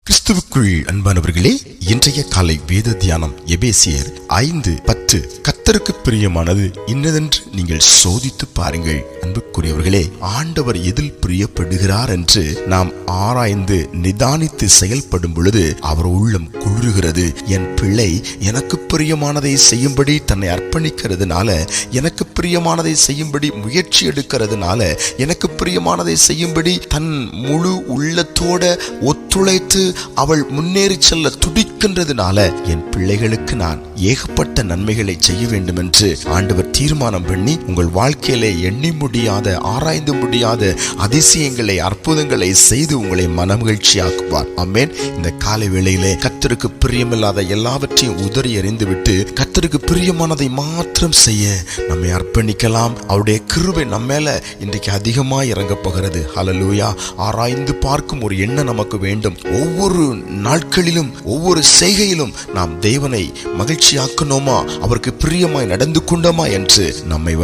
கிறிஸ்துவுக்குள் அன்பானவர்களே, இன்றைய காலை வேத தியானம் எபேசியர் 5:10. கர்த்தருக்கு பிரியமானது இன்னதென்று நீங்கள் சோதித்து பாருங்கள். அன்புக்குரியவர்களே, ஆண்டவர் எதில் பிரியப்படுகிறார் என்று நாம் ஆராய்ந்து நிதானித்து செயல்படும் பொழுது அவர் உள்ளம் குளிர்கிறது. என் பிள்ளை எனக்கு பிரியமானதை செய்யும்படி தன்னை அர்ப்பணிக்கிறதுனால, எனக்கு பிரியமானதை செய்யும்படி முயற்சி எடுக்கிறதுனால, எனக்கு பிரியமானதை செய்யும்படி தன் முழு உள்ளத்தோட ஒத்துழைத்து அவள் முன்னேறி செல்ல துடிக்கின்றதுனால என் பிள்ளைகளுக்கு நான் ஏகப்பட்ட நன்மைகளை செய்ய வேண்டும் என்று ஆண்டவர் தீர்மானம் பண்ணி உங்கள் வாழ்க்கையிலே எண்ணி முடியாத, ஆராய்ந்து முடியாத அதிசயங்களை, அற்புதங்களை செய்து உங்களை மனமகிழ்ச்சியாக்குவார். ஆமென். இந்த காலை வேளையிலே கர்த்தருக்கு பிரியமில்லாத எல்லாவற்றையும் உதறி எறிந்து விட்டு கர்த்தருக்கு பிரியமானதை மாத்திரம் செய்ய நம்மை அர்ப்பணிக்கலாம். அவருடைய கிருபை நம்ம மேல இன்றைக்கு அதிகமாய் இறங்க போகிறது. ஹல்லேலூயா. ஆராய்ந்து பார்க்கும் ஒரு எண்ணம் நமக்கு வேண்டும். ஒவ்வொரு நாட்களிலும், ஒவ்வொரு செய்கையிலும் நாம் தேவனை மகிழ்ச்சியாக்கணுமா, அவருக்கு பிரியமாய் நடந்து கொண்டோமா என்று நம்மை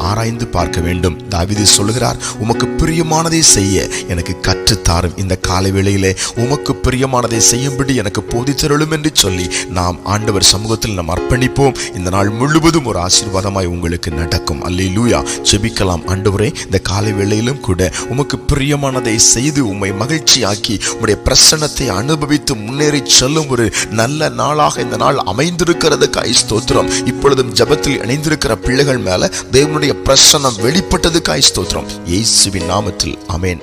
ஆராய்ந்து பார்க்க வேண்டும். தாவீது சொல்கிறார், உமக்கு பிரியமானதை செய்ய எனக்கு கற்றுத்தாரும். இந்த காலை வேளையிலே உமக்கு பிரியமானதை செய்யும்படி எனக்கு போதித்தருளும் என்று சொல்லி நாம் ஆண்டவர் சமூகத்தில் நாம் அர்ப்பணிப்போம். இந்த நாள் முழுவதும் ஒரு ஆசீர்வாதமாய் உங்களுக்கு நடக்கும். அல்லேலூயா. ஜெபிக்கலாம். ஆண்டவரே, இந்த காலை வேளையிலும் கூட உமக்கு பிரியமானதை செய்து உம்மை மகிழ்ச்சியாக்கி உம்முடைய பிரசன்னத்தை அனுபவித்து முன்னேறி செல்லும் ஒரு நல்ல நாளாக இந்த நாள் அமைந்திருக்கிறதுக்காய் ஸ்தோத்திரம். இப்பொழுதும் ஜெபத்தில் இணைந்திருக்கிற பிள்ளைகள் மேல தேவனுடைய பிரசன்னம் வெளிப்பட்டதுக்காய் ஸ்தோத்திரம். இயேசுவின் நாமத்தில் ஆமென்.